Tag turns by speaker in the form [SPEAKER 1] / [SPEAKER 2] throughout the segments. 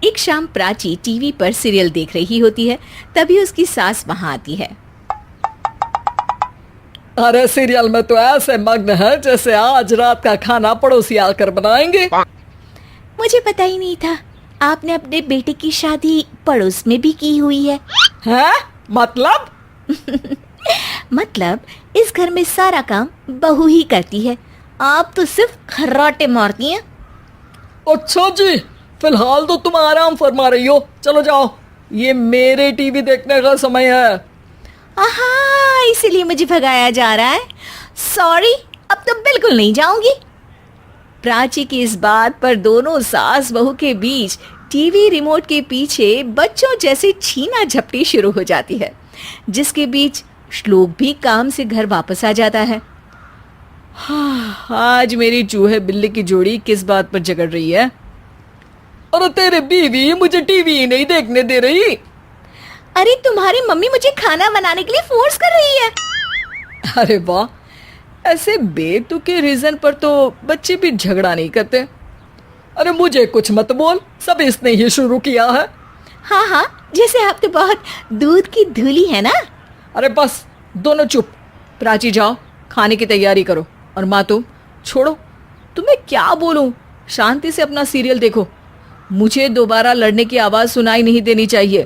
[SPEAKER 1] एक शाम प्राची टीवी पर सीरियल देख रही होती है। तभी उसकी सास वहां आती है।
[SPEAKER 2] अरे सीरियल में तो ऐसे मग्न है जैसे आज रात का खाना पड़ोसी आकर बनाएंगे।
[SPEAKER 1] मुझे पता ही नहीं था आपने अपने बेटे की शादी पड़ोस में भी की हुई है।
[SPEAKER 2] हैं? मतलब?
[SPEAKER 1] मतलब इस घर में सारा काम बहू ही करती है, आप तो सिर्फ खर्राटे मारती हैं।
[SPEAKER 2] अच्छा जी, फिलहाल तो तुम आराम फरमा रही हो, चलो जाओ, ये मेरे टीवी देखने का समय है।
[SPEAKER 1] आहा, इसीलिए मुझे भगाया जा रहा है। सॉरी, अब तो बिल्कुल नहीं जाऊंगी। प्राची की इस बात पर दोनों सास बहू के बीच टीवी रिमोट के पीछे बच्चों जैसे छीना झपटी शुरू हो जाती है, जिसके बीच श्लोक भी काम से घर वापस आ जाता है।
[SPEAKER 2] आज मेरी चूहे बिल्ली की जोड़ी किस बात पर झगड़ रही है? अरे तेरे बीवी मुझे टीवी ही नहीं देखने दे रही।
[SPEAKER 1] अरे तुम्हारी मम्मी मुझे खाना बनाने के लिए फोर्स कर रही है।
[SPEAKER 2] अरे वाह, ऐसे बेतुके रीजन पर तो बच्चे भी झगड़ा नहीं करते। अरे मुझे कुछ मत बोल, सब इसने ही शुरू किया है।
[SPEAKER 1] हाँ हाँ, जैसे आप तो बहुत दूध की धूली है ना।
[SPEAKER 2] अरे बस दोनों चुप। प्राची जाओ, खाने की तैयारी करो। और माँ तुम छोड़ो, तुम्हें क्या बोलूं, शांति से अपना सीरियल देखो, मुझे दोबारा लड़ने की आवाज सुनाई नहीं देनी चाहिए।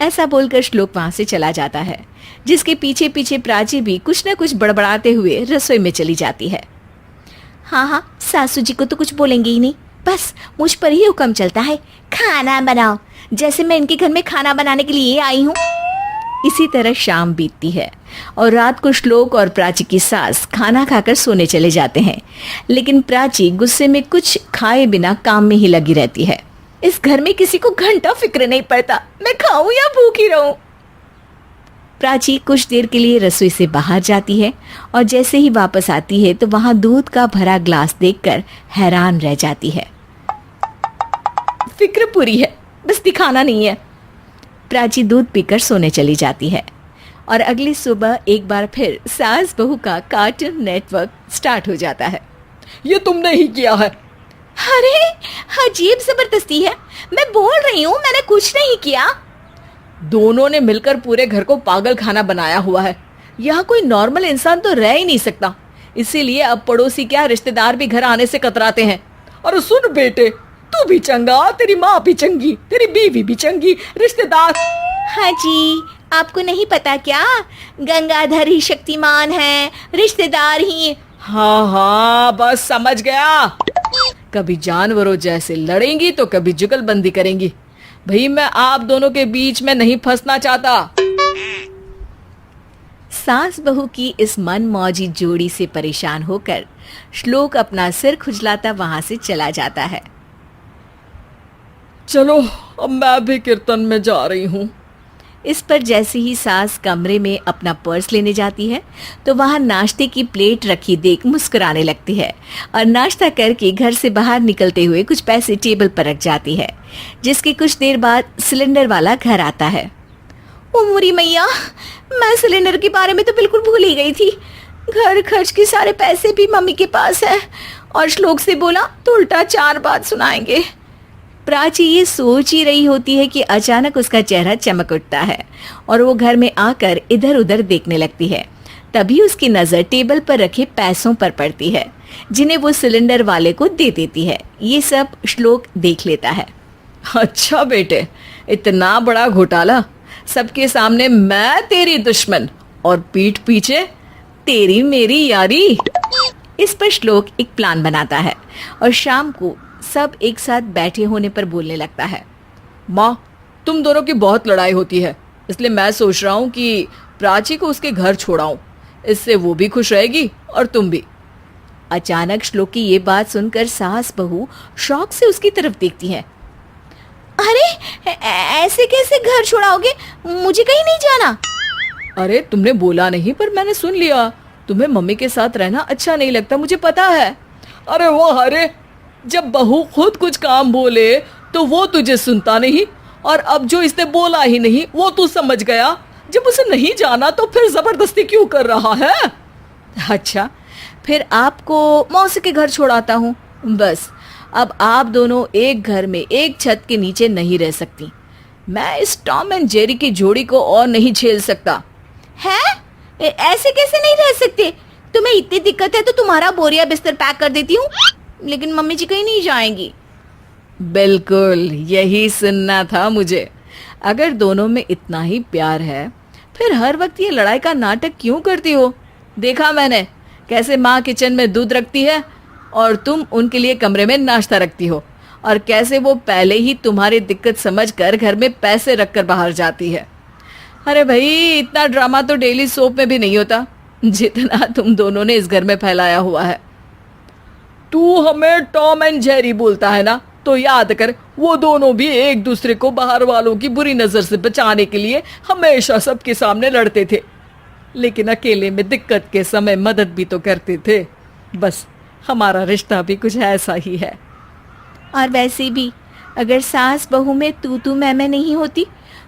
[SPEAKER 1] ऐसा बोलकर श्लोक वहां से चला जाता है, जिसके पीछे पीछे प्राची भी कुछ न कुछ बड़बड़ाते हुए रसोई में चली जाती है। हाँ हाँ, सासू जी को तो कुछ बोलेंगे ही नहीं, बस मुझ पर ही हुक्म चलता है, खाना बनाओ, जैसे मैं इनके घर में खाना बनाने के लिए आई हूँ। इसी तरह शाम बीतती है और रात को श्लोक और प्राची की सास खाना खाकर सोने चले जाते हैं, लेकिन प्राची गुस्से में कुछ खाए बिना काम में ही लगी रहती है। इस घर में किसी को घंटा फिक्र नहीं पड़ता, मैं खाऊं या भूखी रहूं। प्राची कुछ देर के लिए रसोई से बाहर जाती है और जैसे ही वापस आती है तो वहां दूध का भरा ग्लास देखकर हैरान रह जाती है। फिक्र पूरी है, बस दिखाना नहीं है। प्राची दूध पीकर सोने चली जाती है और अगली सुबह एक बार फिर सास बहू का कार्टून नेटवर्क स्टार्ट हो जाता है।
[SPEAKER 2] ये तुमने ही किया है।
[SPEAKER 1] अरे अजीब जबरदस्ती है, मैं बोल रही हूँ मैंने कुछ नहीं किया।
[SPEAKER 2] दोनों ने मिलकर पूरे घर को पागल खाना बनाया हुआ है। यहाँ कोई नॉर्मल इंसान तो रह ही नहीं सकता, इसीलिए अब पड़ोसी क्या रिश्तेदार भी घर आने से कतराते हैं। और सुन बेटे, तू भी चंगा, तेरी माँ भी चंगी, तेरी बीवी भी चंगी, रिश्तेदार।
[SPEAKER 1] हाँ जी, आपको नहीं पता क्या, गंगाधर ही शक्तिमान है, रिश्तेदार ही।
[SPEAKER 2] हाँ हाँ, बस समझ गया। कभी जानवरों जैसे लड़ेंगी तो कभी जुगलबंदी करेंगी। भाई मैं आप दोनों के बीच में नहीं फंसना चाहता।
[SPEAKER 1] सास बहू की इस मनमौजी जोड़ी से परेशान होकर श्लोक अपना सिर खुजलाता वहां से चला जाता है।
[SPEAKER 2] चलो अब मैं भी कीर्तन में जा रही हूँ।
[SPEAKER 1] इस पर जैसे ही सास कमरे में अपना पर्स लेने जाती है तो वहां नाश्ते की प्लेट रखी देख मुस्कुराने लगती है और नाश्ता करके घर से बाहर निकलते हुए कुछ पैसे टेबल पर रख जाती है, जिसके कुछ देर बाद सिलेंडर वाला घर आता है। ओ मोरी मैया, मैं सिलेंडर के बारे में तो बिल्कुल भूल ही गई थी। घर खर्च के सारे पैसे भी मम्मी के पास है और श्लोक से बोला तो उल्टा 4 बात सुनाएंगे। प्राची ये सोच ही रही होती है कि अचानक उसका चेहरा चमक उठता है और वो घर में आकर इधर उधर देखने लगती है। तभी उसकी नज़र टेबल पर रखे पैसों पर पड़ती है, जिन्हें वो सिलेंडर वाले को दे देती है। ये सब श्लोक देख लेता है।
[SPEAKER 2] अच्छा बेटे, इतना बड़ा घोटाला, सबके सामने मैं तेरी दुश्मन और पीठ पीछे तेरी मेरी यारी। इस पर श्लोक एक प्लान बनाता है और शाम को सब एक साथ बैठे होने पर बोलने लगता है। माँ, तुम दोनों की बहुत लड़ाई होती है, इसलिए मैं सोच रहा हूँ कि प्राची को उसके घर छोड़ाऊं, इससे वो भी खुश रहेगी और तुम भी।
[SPEAKER 1] अचानक श्लोक की ये बात सुनकर सास बहू शौक से उसकी तरफ देखती हैं। अरे ऐसे कैसे घर छोड़ाओगे, मुझे कहीं नहीं जाना।
[SPEAKER 2] अरे तुमने बोला नहीं पर मैंने सुन लिया, तुम्हें मम्मी के साथ रहना अच्छा नहीं लगता, मुझे पता है। अरे वो, अरे जब बहू खुद कुछ काम बोले तो वो तुझे सुनता नहीं, और अब जो इसने बोला ही नहीं वो तू समझ गया। जब उसे नहीं जाना तो फिर जबरदस्ती क्यों कर रहा है?
[SPEAKER 1] अच्छा, फिर आपको मौसी के घर छोड़ाता हूँ, बस
[SPEAKER 2] अब आप दोनों एक घर में एक छत के नीचे नहीं रह सकती। मैं इस टॉम एंड जेरी की जोड़ी को और नहीं झेल सकता।
[SPEAKER 1] है? ऐसे कैसे नहीं रह सकते? तुम्हें इतनी दिक्कत है तो तुम्हारा बोरिया बिस्तर पैक कर देती हूँ, लेकिन मम्मी जी कहीं नहीं जाएंगी।
[SPEAKER 2] बिल्कुल यही सुनना था मुझे। अगर दोनों में इतना ही प्यार है फिर हर वक्त ये लड़ाई का नाटक क्यों करती हो? देखा मैंने कैसे माँ किचन में दूध रखती है और तुम उनके लिए कमरे में नाश्ता रखती हो, और कैसे वो पहले ही तुम्हारी दिक्कत समझकर घर में पैसे रखकर बाहर जाती है। अरे भाई, इतना ड्रामा तो डेली सोप में भी नहीं होता जितना तुम दोनों ने इस घर में फैलाया हुआ है। तू हमें टॉम एंड जेरी बोलता है ना, तो याद कर वो दोनों भी एक दूसरे को बाहर वालों की बुरी नजर से बचाने के लिए हमेशा सबके सामने लड़ते थे, लेकिन अकेले में दिक्कत के समय मदद भी तो करते थे। बस हमारा रिश्ता भी कुछ ऐसा ही है।
[SPEAKER 1] और वैसे भी अगर सास बहू में तू मैं नहीं होती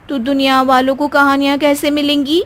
[SPEAKER 1] तो दुनिया वालों को कहानियां कैसे मिलेंगी?